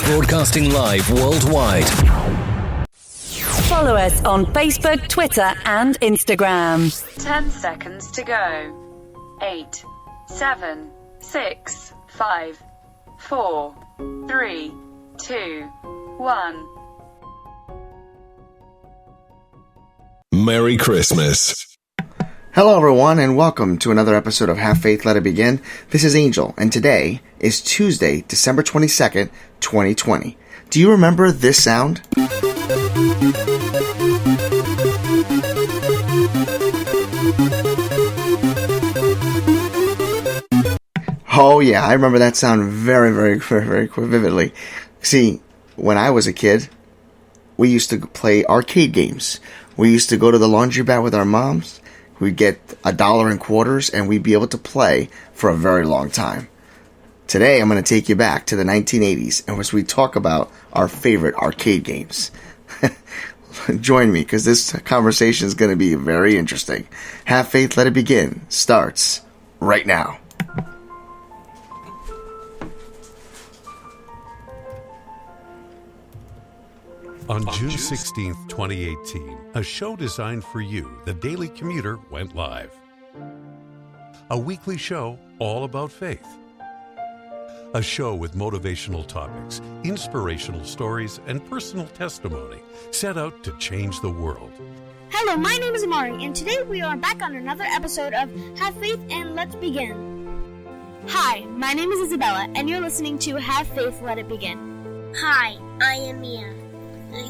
broadcasting live worldwide. Follow us on Facebook, Twitter, and Instagram. 10 seconds to go. 8, 7, 6, 5, 4, 3, 2, 1. Merry Christmas. Hello everyone, and welcome to another episode of Have Faith, Let It Begin. This is Angel, and today is Tuesday, December 22nd, 2020. Do you remember this sound? Oh yeah, I remember that sound very vividly. See, when I was a kid, we used to play arcade games. We used to go to the laundromat with our moms. We'd get $1 in quarters, and we'd be able to play for a very long time. Today, I'm going to take you back to the 1980s, in which we talk about our favorite arcade games. Join me, because this conversation is going to be very interesting. Have Faith, Let It Begin starts right now. On June 16th, 2018, a show designed for you, The Daily Commuter, went live. A weekly show all about faith. A show with motivational topics, inspirational stories, and personal testimony set out to change the world. Hello, my name is Amari, and today we are back on another episode of Have Faith and Let's Begin. Hi, my name is Isabella, and you're listening to Have Faith, Let It Begin. Hi, I am Mia.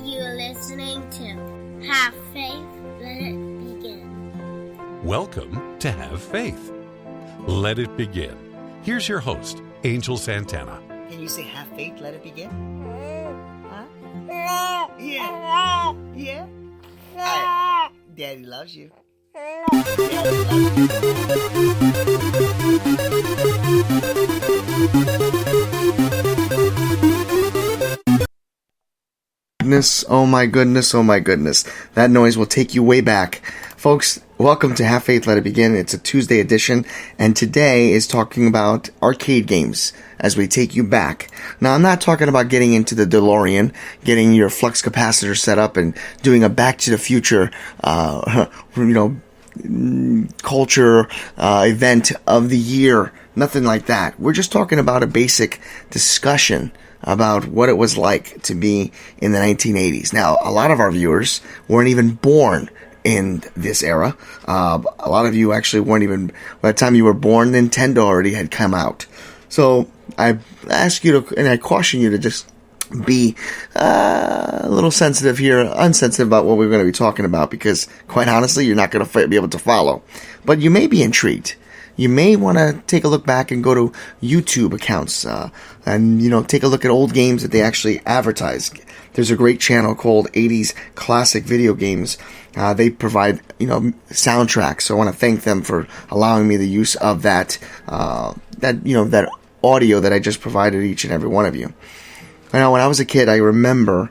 You're listening to Have Faith, Let It Begin. Welcome to Have Faith. Let It Begin. Here's your host, Angel Santana. Can you say have faith, let it begin? Huh? Yeah. Yeah? Right. Daddy loves you. Oh my goodness. That noise will take you way back. Folks, welcome to Have Faith, Let It Begin. It's a Tuesday edition, and today is talking about arcade games as we take you back. Now, I'm not talking about getting into the DeLorean, getting your flux capacitor set up and doing a Back to the Future, culture event of the year. Nothing like that. We're just talking about a basic discussion about what it was like to be in the 1980s. Now, a lot of our viewers weren't even born in this era. A lot of you actually weren't even, by the time you were born, Nintendo already had come out. So I ask you to, and I caution you to just be a little sensitive here, unsensitive about what we're going to be talking about, because quite honestly, you're not going to be able to follow. But you may be intrigued. You may want to take a look back and go to YouTube accounts and take a look at old games that they actually advertise. There's a great channel called 80s Classic Video Games. They provide soundtracks. So I want to thank them for allowing me the use of that audio that I just provided each and every one of you. Now, when I was a kid, I remember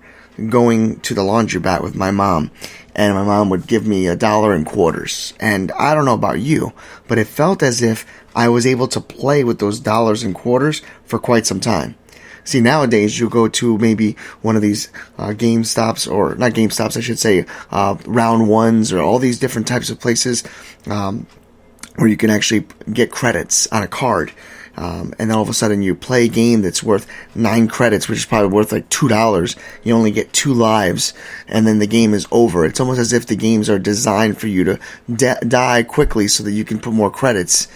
going to the laundromat with my mom, and my mom would give me $1 in quarters. And I don't know about you, but it felt as if I was able to play with those dollars and quarters for quite some time. See, nowadays, you go to maybe one of these GameStops, or not GameStops, I should say, Round Ones, or all these different types of places where you can actually get credits on a card. And then all of a sudden you play a game that's worth 9 credits, which is probably worth like $2. You only get 2 lives, and then the game is over. It's almost as if the games are designed for you to die quickly so that you can put more credits.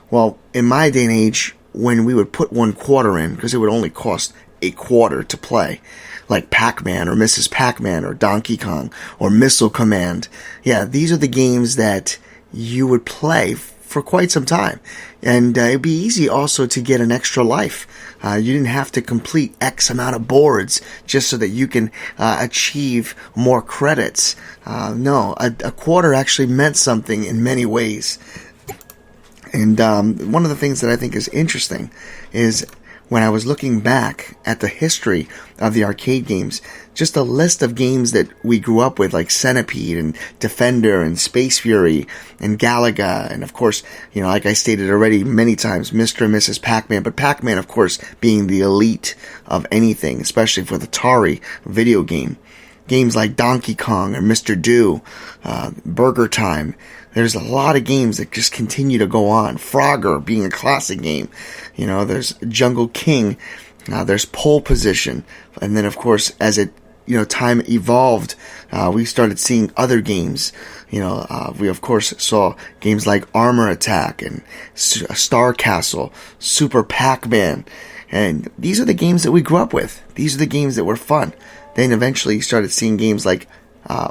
Well, in my day and age, when we would put 1 quarter in, because it would only cost a quarter to play, like Pac-Man or Mrs. Pac-Man or Donkey Kong or Missile Command. Yeah, these are the games that you would play for quite some time. And it'd be easy also to get an extra life. You didn't have to complete X amount of boards just so that you can achieve more credits. No, a quarter actually meant something in many ways. And one of the things that I think is interesting is when I was looking back at the history of the arcade games, just a list of games that we grew up with, like Centipede and Defender and Space Fury and Galaga, and of course, like I stated already many times, Mr. and Mrs. Pac-Man, but Pac-Man, of course, being the elite of anything, especially for the Atari video game. Games like Donkey Kong or Mr. Do, Burger Time. There's a lot of games that just continue to go on. Frogger being a classic game. There's Jungle King. There's Pole Position. And then, of course, as time evolved, we started seeing other games. We, of course, saw games like Armor Attack and Star Castle, Super Pac-Man. And these are the games that we grew up with. These are the games that were fun. Then eventually you started seeing games like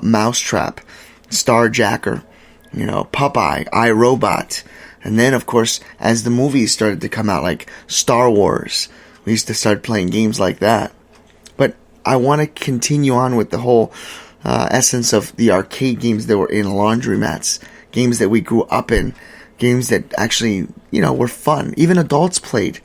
Mousetrap, Starjacker, Popeye, iRobot. And then, of course, as the movies started to come out, like Star Wars, we used to start playing games like that. But I want to continue on with the whole essence of the arcade games that were in laundromats, games that we grew up in, games that actually, were fun. Even adults played.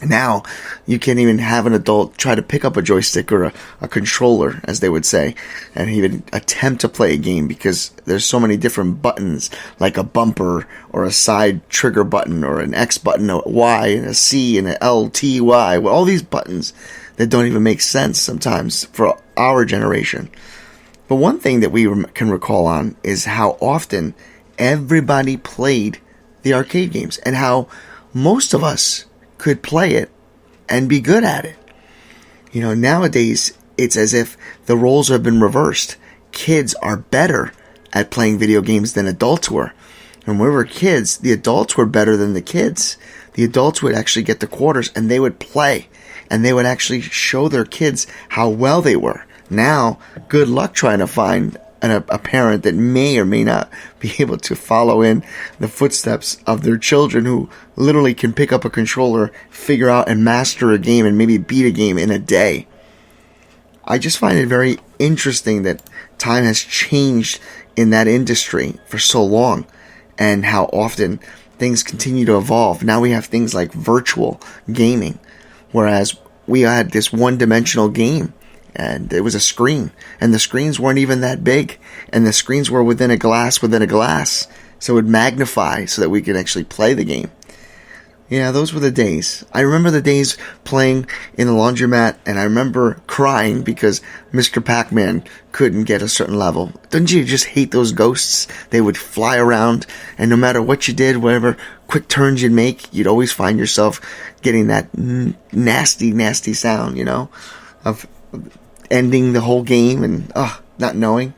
Now, you can't even have an adult try to pick up a joystick or a controller, as they would say, and even attempt to play a game because there's so many different buttons, like a bumper or a side trigger button or an X button, a Y and a C and an L, T, Y, well, all these buttons that don't even make sense sometimes for our generation. But one thing that we can recall on is how often everybody played the arcade games and how most of us could play it and be good at it. Nowadays, it's as if the roles have been reversed. Kids are better at playing video games than adults were. When we were kids, the adults were better than the kids. The adults would actually get the quarters and they would play. And they would actually show their kids how well they were. Now, good luck trying to find a parent that may or may not be able to follow in the footsteps of their children who literally can pick up a controller, figure out and master a game and maybe beat a game in a day. I just find it very interesting that time has changed in that industry for so long and how often things continue to evolve. Now we have things like virtual gaming, whereas we had this one-dimensional game. And it was a screen. And the screens weren't even that big. And the screens were within a glass. So it would magnify so that we could actually play the game. Yeah, those were the days. I remember the days playing in the laundromat. And I remember crying because Mr. Pac-Man couldn't get a certain level. Don't you just hate those ghosts? They would fly around. And no matter what you did, whatever quick turns you'd make, you'd always find yourself getting that nasty, nasty sound, of ending the whole game and not knowing.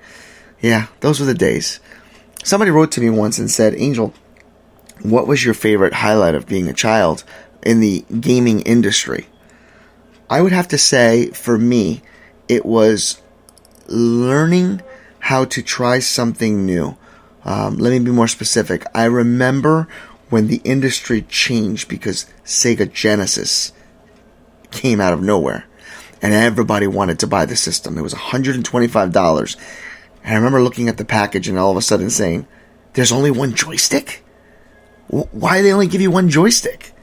Yeah, those were the days. Somebody wrote to me once and said, Angel, what was your favorite highlight of being a child in the gaming industry? I would have to say, for me, it was learning how to try something new. Let me be more specific. I remember when the industry changed because Sega Genesis came out of nowhere. And everybody wanted to buy the system. It was $125. And I remember looking at the package and all of a sudden saying, there's only one joystick? Why do they only give you one joystick?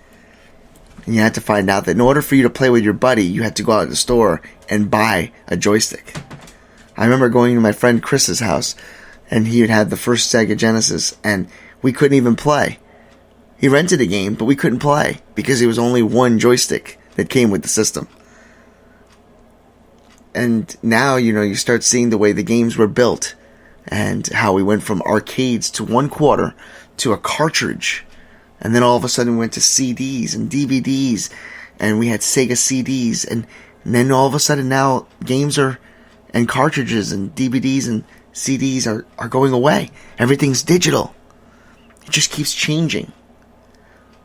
And you had to find out that in order for you to play with your buddy, you had to go out to the store and buy a joystick. I remember going to my friend Chris's house, and he had had the first Sega Genesis, and we couldn't even play. He rented a game, but we couldn't play because it was only one joystick that came with the system. And now, you start seeing the way the games were built and how we went from arcades to 1/4 to a cartridge. And then all of a sudden we went to CDs and DVDs and we had Sega CDs. And then all of a sudden now games and cartridges and DVDs and CDs are going away. Everything's digital. It just keeps changing.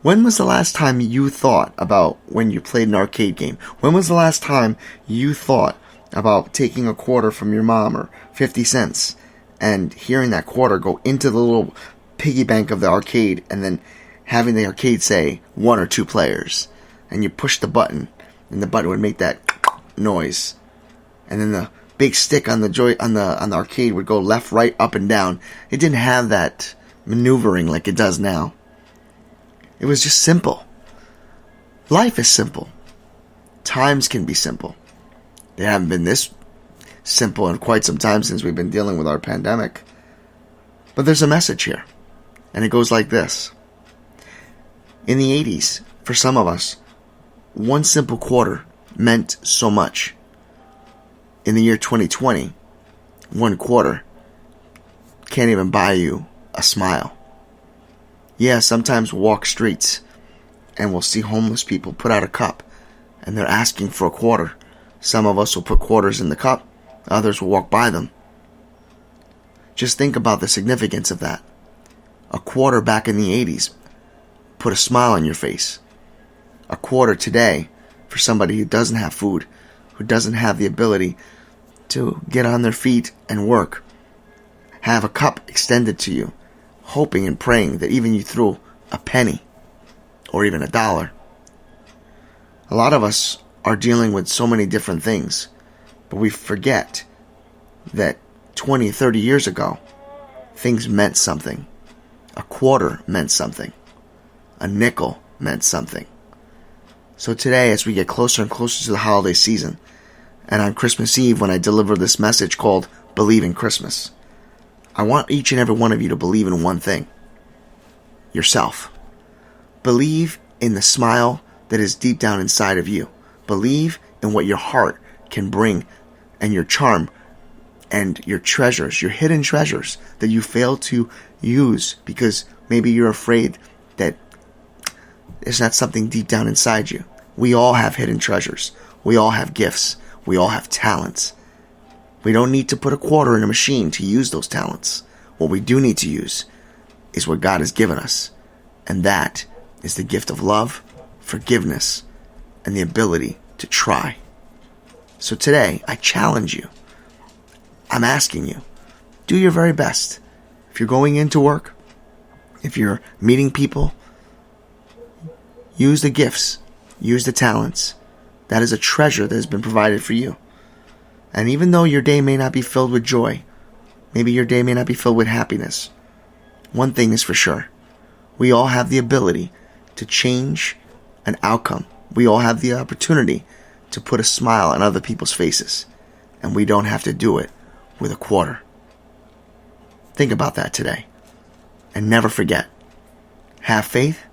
When was the last time you thought about when you played an arcade game? When was the last time you thought about taking a quarter from your mom or 50 cents and hearing that quarter go into the little piggy bank of the arcade and then having the arcade say 1 or 2 players and you push the button and the button would make that noise and then the big stick on the arcade would go left, right, up and down. It didn't have that maneuvering like it does now. It was just simple. Life is simple. Times can be simple. They haven't been this simple in quite some time since we've been dealing with our pandemic. But there's a message here, and it goes like this. In the 80s, for some of us, one simple quarter meant so much. In the year 2020, one quarter can't even buy you a smile. Yeah, sometimes we'll walk streets and we'll see homeless people put out a cup and they're asking for a quarter. Some of us will put quarters in the cup, others will walk by them. Just think about the significance of that. A quarter back in the 80s put a smile on your face. A quarter today for somebody who doesn't have food, who doesn't have the ability to get on their feet and work. Have a cup extended to you, hoping and praying that even you threw a penny or even $1. A lot of us are dealing with so many different things, but we forget that 20, 30 years ago, things meant something. A quarter meant something. A nickel meant something. So today, as we get closer and closer to the holiday season, and on Christmas Eve when I deliver this message called Believe in Christmas, I want each and every one of you to believe in one thing. Yourself. Believe in the smile that is deep down inside of you. Believe in what your heart can bring and your charm and your treasures, your hidden treasures that you fail to use because maybe you're afraid that there's not something deep down inside you. We all have hidden treasures. We all have gifts. We all have talents. We don't need to put a quarter in a machine to use those talents. What we do need to use is what God has given us. And that is the gift of love, forgiveness, and the ability to try. So today, I challenge you. I'm asking you, do your very best. If you're going into work, if you're meeting people, use the gifts, use the talents. That is a treasure that has been provided for you. And even though your day may not be filled with joy, maybe your day may not be filled with happiness, one thing is for sure. We all have the ability to change an outcome. We all have the opportunity to put a smile on other people's faces. And we don't have to do it with a quarter. Think about that today. And never forget. Have faith.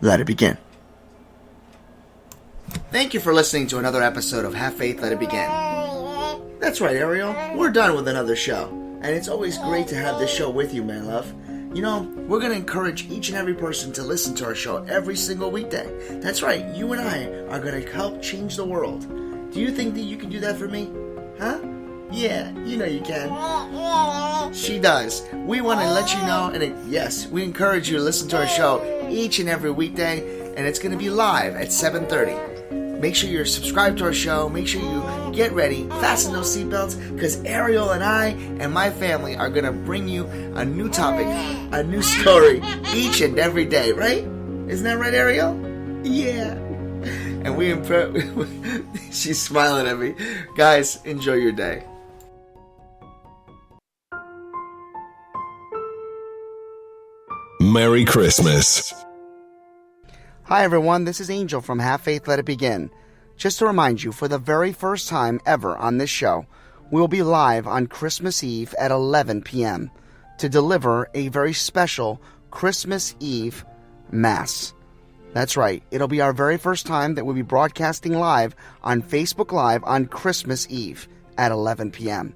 Let it begin. Thank you for listening to another episode of Have Faith, Let It Begin. That's right, Ariel. We're done with another show. And it's always great to have this show with you, my love. You know, we're going to encourage each and every person to listen to our show every single weekday. That's right, you and I are going to help change the world. Do you think that you can do that for me? Huh? Yeah, you know you can. She does. We want to let you know, and yes, we encourage you to listen to our show each and every weekday, and it's going to be live at 7:30. Make sure you're subscribed to our show. Make sure you get ready, fasten those seatbelts, because Ariel and I and my family are going to bring you a new topic, a new story each and every day, right? Isn't that right, Ariel? Yeah. And she's smiling at me. Guys, enjoy your day. Merry Christmas. Hi everyone, this is Angel from Have Faith, Let It Begin. Just to remind you, for the very first time ever on this show, we will be live on Christmas Eve at 11 p.m. to deliver a very special Christmas Eve Mass. That's right, it'll be our very first time that we'll be broadcasting live on Facebook Live on Christmas Eve at 11 p.m.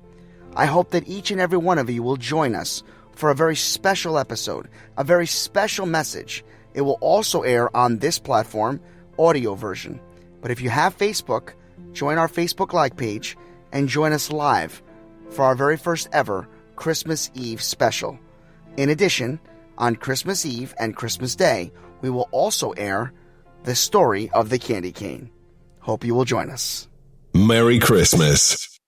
I hope that each and every one of you will join us for a very special episode, a very special message. It will also air on this platform, audio version. But if you have Facebook, join our Facebook like page and join us live for our very first ever Christmas Eve special. In addition, on Christmas Eve and Christmas Day, we will also air the story of the candy cane. Hope you will join us. Merry Christmas.